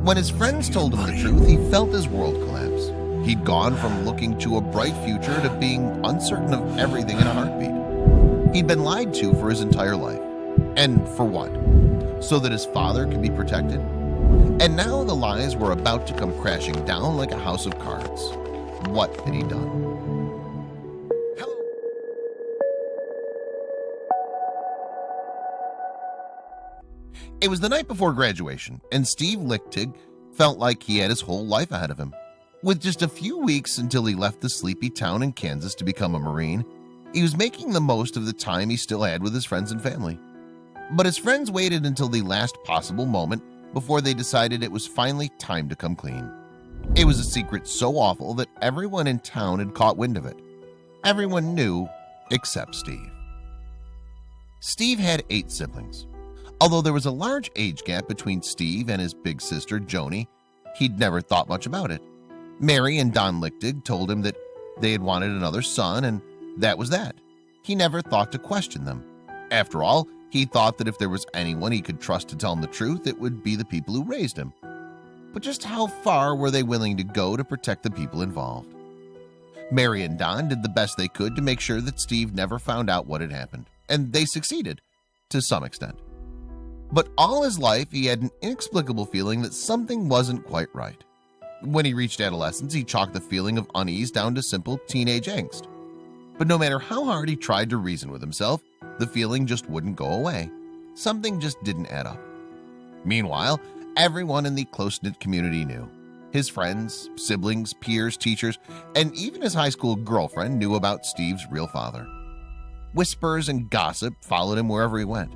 When his friends told him the truth, he felt his world collapse. He'd gone from looking to a bright future to being uncertain of everything in a heartbeat. He'd been lied to for his entire life. And for what? So that his father could be protected? And now the lies were about to come crashing down like a house of cards. What had he done? Hello. It was the night before graduation, and Steve Lichtig felt like he had his whole life ahead of him. With just a few weeks until he left the sleepy town in Kansas to become a Marine, he was making the most of the time he still had with his friends and family. But his friends waited until the last possible moment before they decided it was finally time to come clean. It was a secret so awful that everyone in town had caught wind of it. Everyone knew except Steve. Steve had 8 siblings. Although there was a large age gap between Steve and his big sister Joni, he'd never thought much about it. Mary and Don Lichtig told him that they had wanted another son, and that was that. He never thought to question them. After all, he thought that if there was anyone he could trust to tell him the truth, it would be the people who raised him. But just how far were they willing to go to protect the people involved? Mary and Don did the best they could to make sure that Steve never found out what had happened, and they succeeded, to some extent. But all his life, he had an inexplicable feeling that something wasn't quite right. When he reached adolescence, he chalked the feeling of unease down to simple teenage angst. But no matter how hard he tried to reason with himself, the feeling just wouldn't go away. Something just didn't add up. Meanwhile, everyone in the close-knit community knew. His friends, siblings, peers, teachers, and even his high school girlfriend knew about Steve's real father. Whispers and gossip followed him wherever he went.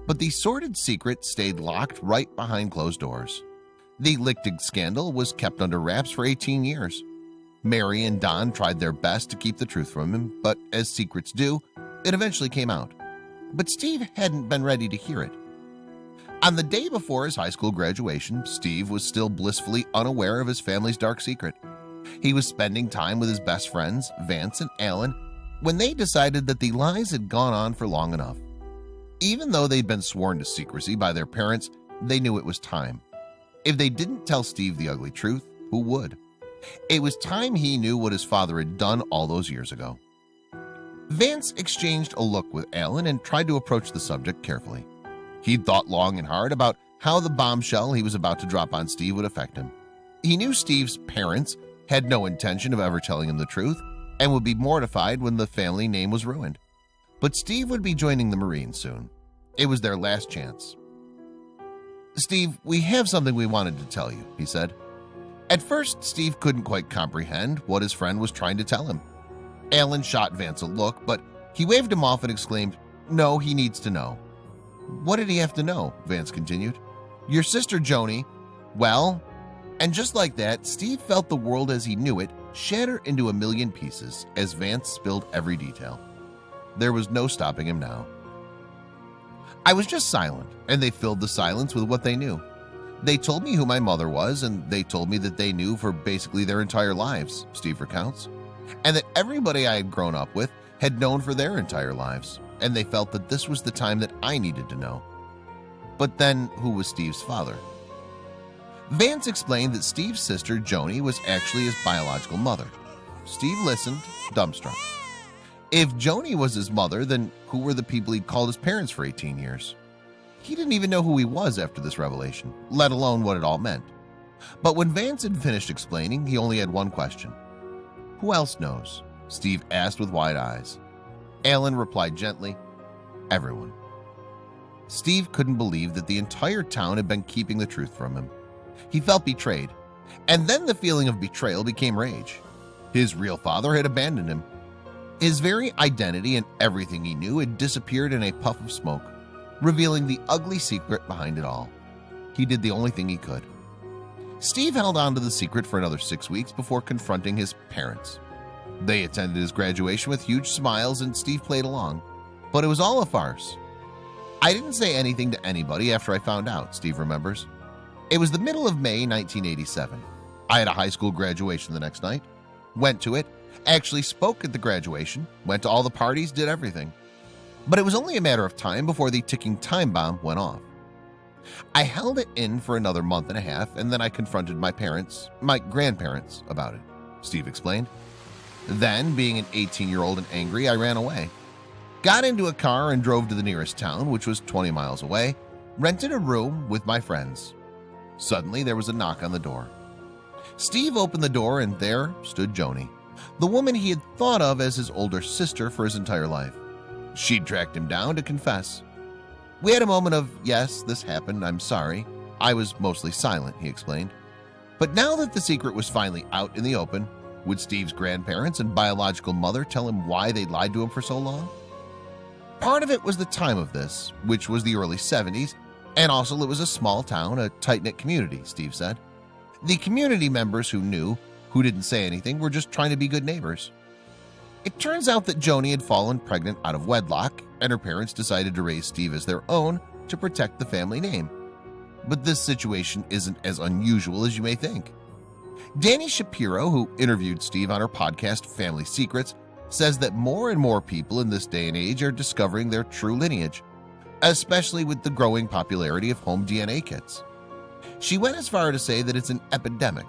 But the sordid secret stayed locked right behind closed doors. The Lichtig scandal was kept under wraps for 18 years. Mary and Don tried their best to keep the truth from him, but as secrets do, it eventually came out. But Steve hadn't been ready to hear it. On the day before his high school graduation, Steve was still blissfully unaware of his family's dark secret. He was spending time with his best friends, Vance and Alan, when they decided that the lies had gone on for long enough. Even though they'd been sworn to secrecy by their parents, they knew it was time. If they didn't tell Steve the ugly truth, who would? It was time he knew what his father had done all those years ago. Vance exchanged a look with Alan and tried to approach the subject carefully. He'd thought long and hard about how the bombshell he was about to drop on Steve would affect him. He knew Steve's parents had no intention of ever telling him the truth and would be mortified when the family name was ruined. But Steve would be joining the Marines soon. It was their last chance. "Steve, we have something we wanted to tell you," he said. At first, Steve couldn't quite comprehend what his friend was trying to tell him. Alan shot Vance a look, but he waved him off and exclaimed, "No, he needs to know." "What did he have to know?" Vance continued. "Your sister Joni, well," and just like that, Steve felt the world as he knew it shatter into a million pieces as Vance spilled every detail. There was no stopping him now. "I was just silent, and they filled the silence with what they knew. They told me who my mother was, and they told me that they knew for basically their entire lives," Steve recounts, "and that everybody I had grown up with had known for their entire lives, and they felt that this was the time that I needed to know." But then, who was Steve's father? Vance explained that Steve's sister Joni was actually his biological mother. Steve listened, dumbstruck. If Joni was his mother, then who were the people he'd called his parents for 18 years? He didn't even know who he was after this revelation, let alone what it all meant. But when Vance had finished explaining, he only had one question. "Who else knows?" Steve asked with wide eyes. Alan replied gently, "Everyone." Steve couldn't believe that the entire town had been keeping the truth from him. He felt betrayed, and then the feeling of betrayal became rage. His real father had abandoned him. His very identity and everything he knew had disappeared in a puff of smoke, revealing the ugly secret behind it all. He did the only thing he could. Steve held on to the secret for another 6 weeks before confronting his parents. They attended his graduation with huge smiles, and Steve played along. But it was all a farce. "I didn't say anything to anybody after I found out," Steve remembers. "It was the middle of May 1987. I had a high school graduation the next night. Went to it, actually spoke at the graduation, went to all the parties, did everything. But it was only a matter of time before the ticking time bomb went off. I held it in for another month and a half, and then I confronted my grandparents about it, Steve explained. Then, being an 18-year-old and angry, I ran away. Got into a car and drove to the nearest town, which was 20 miles away, rented a room with my friends. Suddenly, there was a knock on the door. Steve opened the door, and there stood Joni, the woman he had thought of as his older sister for his entire life. She'd tracked him down to confess. We had a moment of, yes, this happened, I'm sorry. I was mostly silent, he explained. But now that the secret was finally out in the open, would Steve's grandparents and biological mother tell him why they'd lied to him for so long? Part of it was the time of this, which was the early 70s, and also it was a small town, a tight-knit community, Steve said. The community members who knew, who didn't say anything, were just trying to be good neighbors. It turns out that Joni had fallen pregnant out of wedlock, and her parents decided to raise Steve as their own to protect the family name. But this situation isn't as unusual as you may think. Dani Shapiro, who interviewed Steve on her podcast Family Secrets, says that more and more people in this day and age are discovering their true lineage, especially with the growing popularity of home DNA kits. She went as far to say that it's an epidemic.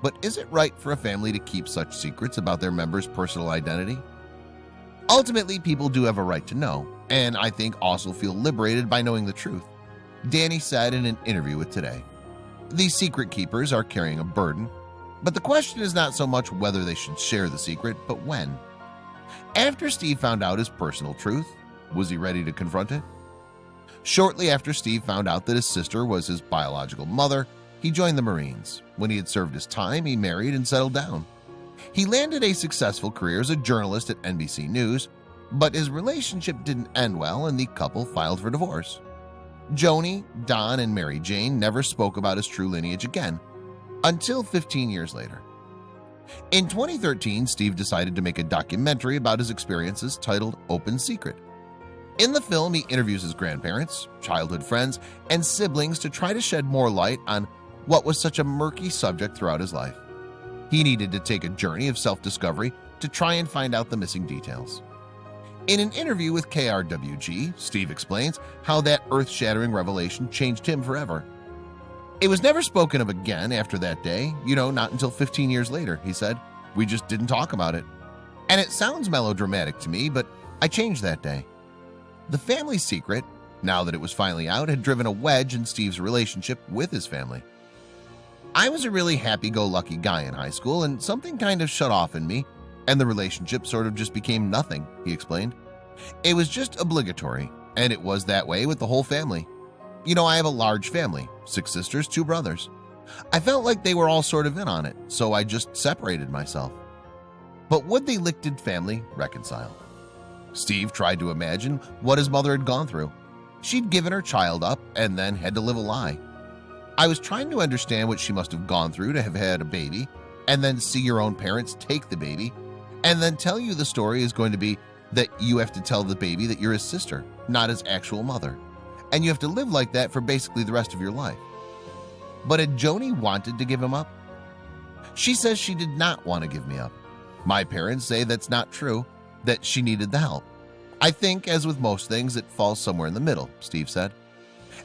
But is it right for a family to keep such secrets about their members' personal identity? Ultimately, people do have a right to know, and I think also feel liberated by knowing the truth, Dani said in an interview with Today. These secret keepers are carrying a burden, but the question is not so much whether they should share the secret, but when. After Steve found out his personal truth, was he ready to confront it? Shortly after Steve found out that his sister was his biological mother, he joined the Marines. When he had served his time, he married and settled down. He landed a successful career as a journalist at NBC News, but his relationship didn't end well and the couple filed for divorce. Joni, Don, and Mary Jane never spoke about his true lineage again, until 15 years later. In 2013, Steve decided to make a documentary about his experiences titled Open Secret. In the film, he interviews his grandparents, childhood friends, and siblings to try to shed more light on what was such a murky subject throughout his life. He needed to take a journey of self-discovery to try and find out the missing details. In an interview with KRWG, Steve explains how that earth-shattering revelation changed him forever. It was never spoken of again after that day, not until 15 years later, he said. We just didn't talk about it. And it sounds melodramatic to me, but I changed that day. The family secret, now that it was finally out, had driven a wedge in Steve's relationship with his family. I was a really happy-go-lucky guy in high school, and something kind of shut off in me, and the relationship sort of just became nothing, he explained. It was just obligatory, and it was that way with the whole family. I have a large family, 6 sisters, 2 brothers. I felt like they were all sort of in on it, so I just separated myself. But would the Lichted family reconcile? Steve tried to imagine what his mother had gone through. She'd given her child up and then had to live a lie. I was trying to understand what she must have gone through to have had a baby, and then see your own parents take the baby, and then tell you the story is going to be that you have to tell the baby that you're his sister, not his actual mother, and you have to live like that for basically the rest of your life. But had Joni wanted to give him up? She says she did not want to give me up. My parents say that's not true, that she needed the help. I think, as with most things, it falls somewhere in the middle, Steve said.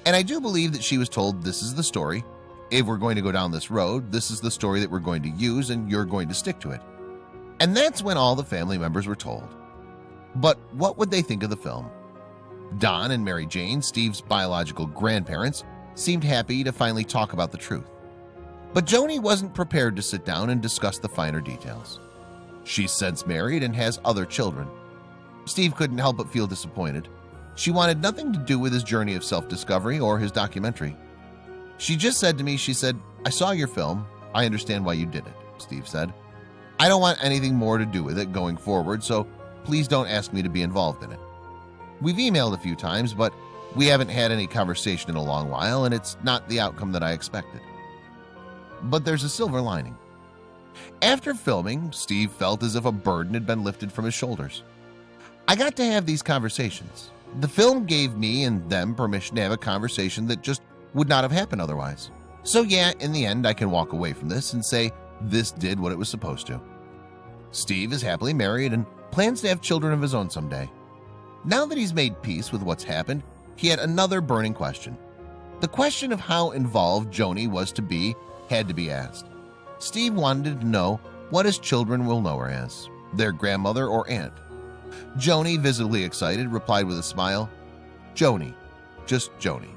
And I do believe that she was told, this is the story. If we're going to go down this road, this is the story that we're going to use, and you're going to stick to it. And that's when all the family members were told. But what would they think of the film? Don and Mary Jane, Steve's biological grandparents, seemed happy to finally talk about the truth. But Joni wasn't prepared to sit down and discuss the finer details. She's since married and has other children. Steve couldn't help but feel disappointed. She wanted nothing to do with his journey of self-discovery or his documentary. She just said to me, she said, I saw your film. I understand why you did it, Steve said. I don't want anything more to do with it going forward, so please don't ask me to be involved in it. We've emailed a few times, but we haven't had any conversation in a long while, and it's not the outcome that I expected. But there's a silver lining. After filming, Steve felt as if a burden had been lifted from his shoulders. I got to have these conversations. The film gave me and them permission to have a conversation that just would not have happened otherwise. So yeah, in the end, I can walk away from this and say this did what it was supposed to. Steve is happily married and plans to have children of his own someday. Now that he's made peace with what's happened, he had another burning question. The question of how involved Joni was to be had to be asked. Steve wanted to know what his children will know her as, their grandmother or aunt. Joni, visibly excited, replied with a smile, "Joni, just Joni."